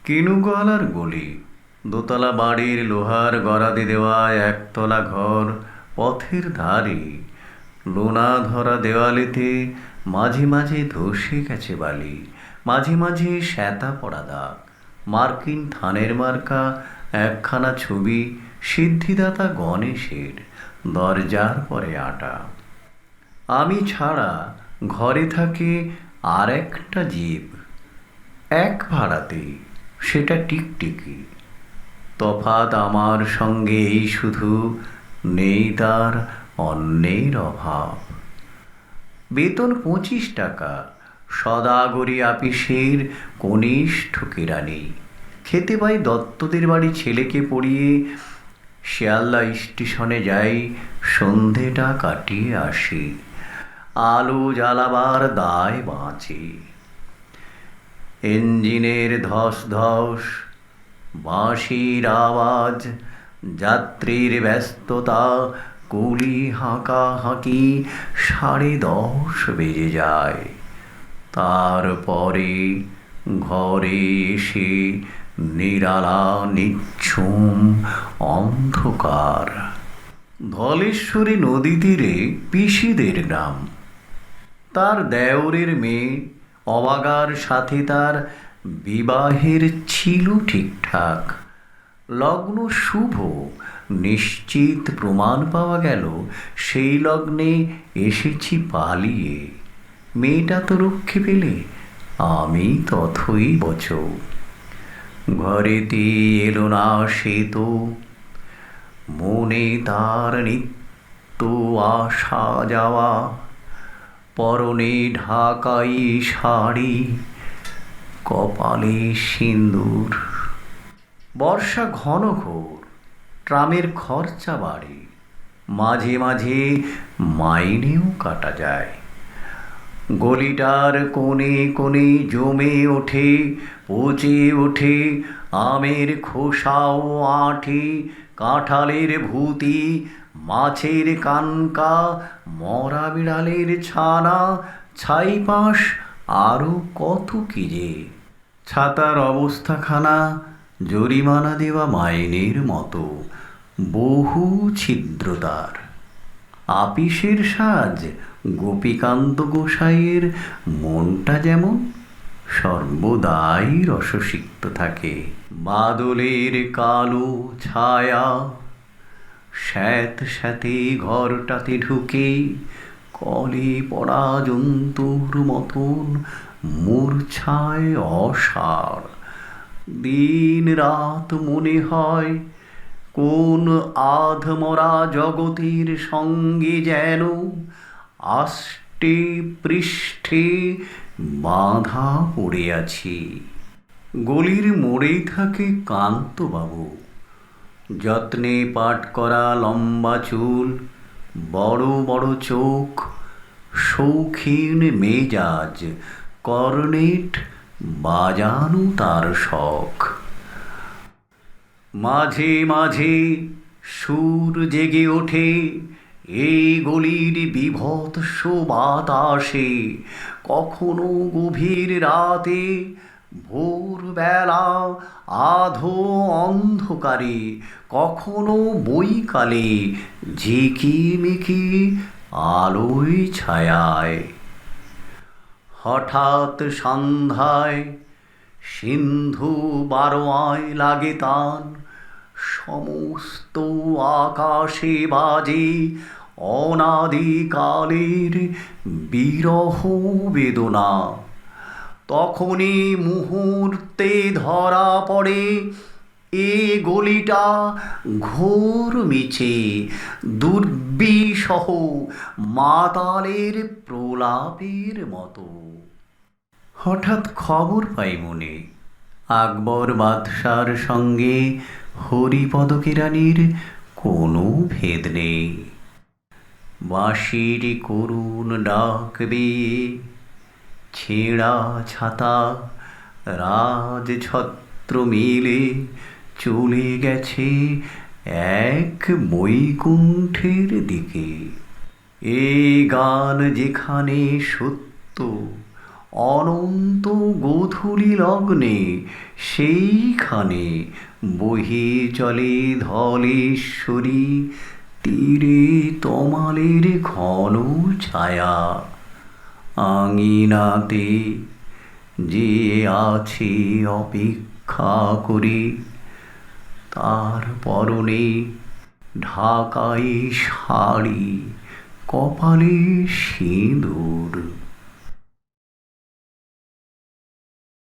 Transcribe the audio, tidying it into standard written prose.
কিনুগলার গলি, দোতলা বাড়ির লোহার গরাদে দেওয়া একতলা ঘর, পথের ধারে লোনা ধরা দেওয়ালেতে মাঝে মাঝে ধসে গেছে বালি, মাঝে মাঝে শ্যাতা পড়া দাগ, মার্কিন ধানের মার্কা একখানা ছবি, সিদ্ধিদাতা গণেশের দরজার পরে আটা। আমি ছাড়া ঘরে থাকে আর একটা জীব, এক ভাড়াতে, সেটা টিকটিকি। তফাৎ আমার সঙ্গে এই শুধু, নেই তার অন্যের অভাব। বেতন 25 টাকা, সদাগরি আপিসের কনিষ্ঠ কেরানি। খেতে পাই দত্তদের বাড়ি ছেলেকে পড়িয়ে, শিয়ালদা স্টেশনে যাই, সন্ধেটা কাটিয়ে আসি, আলো জ্বালাবার দায় বাঁচি। ইঞ্জিনের ধস ধস, বাঁশির আওয়াজ, যাত্রীর ব্যস্ততা, কুলি হাঁকা হাঁকি, 10:30 বেজে যায়। তারপরে ঘরে এসে নিরালা নিঝুম অন্ধকার। ধলেশ্বরী নদী তীরে পিসিদের গ্রাম। তার দেওরের মেয়ে অবাগার সাথে তার বিবাহের ছিল ঠিকঠাক। লগ্ন শুভ, নিশ্চিত প্রমাণ পাওয়া গেল। সেই লগ্নে এসেছি পালিয়ে। মেয়েটা তো রক্ষে পেলে, আমি তথই বচ। ঘরেতে এলো না সে তো, মনে তার নিত্য আসা যাওয়া, পরনে ঢাকাই শাড়ি, কপালে সিন্দুর। বর্ষা ঘন ঘোর, ট্রামের খরচা বাড়ে, মাঝে মাঝে মাইনেও কাটা যায়। গলিটার কোণে কোণে জমে ওঠে, পচে ওঠে আমের খোসা ও আঁঠে, কাঁঠালের ভূতি, মাছের কানকা, মরা বিড়ালের ছানা, ছাইপাঁশ, আরও কত কি যে। ছাতার অবস্থাখানা জরিমানা দেওয়া মাইনের মতো, বহু ছিদ্রতার। আপিসের সাজ গোপীকান্ত গোসাইয়ের মনটা যেমন সর্বদাই রসসিক্ত থাকে। বাদলের কালো ছায়া স্যাঁত স্যাঁতে ঘরটাতে ঢুকে, কলে পড়া জন্তুর মতন মূর্ছায় অসাড়। দিন রাত মনে হয় কোন আধমরা জগতের সঙ্গে যেন আষ্টে পৃষ্ঠে বাঁধা পড়ে আছি। গলির মোড়েই থাকে কান্তবাবু, যত্নে পাট করা লম্বা চুল, বড় বড় চোখ, শৌখিন মেজাজ, কর্নেট বাজানো তার শখ। মাঝে মাঝে সুর জেগে ওঠে এই গলির বীভৎস বাতাসে, কখনো গভীর রাতে, ভোরবেলা আধো অন্ধকারে, কখনো বৈকালে ঝিকিমিকি আলোয় ছায়ায়। হঠাৎ সন্ধ্যায় সিন্ধু বারোয়ায় লাগে তান, সমস্ত আকাশে বাজে অনাদিকালের বিরহ বেদনা। তখনই মুহূর্তে ধরা পড়ে এ গলিটা ঘোর মিছে, দুর্বিষহ মাতালের প্রলাপের মতো। হঠাৎ খবর পাই মনে, আকবর বাদশার সঙ্গে হরিপদ কেরানির কোনো ভেদ নেই। বাঁশির করুণ ডাক বেয়ে, ছেঁড়া ছাতা, রাজছত্র মেলে চলে গেছে এক বৈকুণ্ঠের দিকে। এ গান যেখানে সত্য, অনন্ত গোধূলি লগ্নে সেইখানে বহে চলে ধলেশ্বরী, তীরে তমালের ঘন ছায়া। আঙিনাতে যে আছে অপেক্ষা করে, তার পরনে ঢাকাই শাড়ি, কপালে সিঁদুর।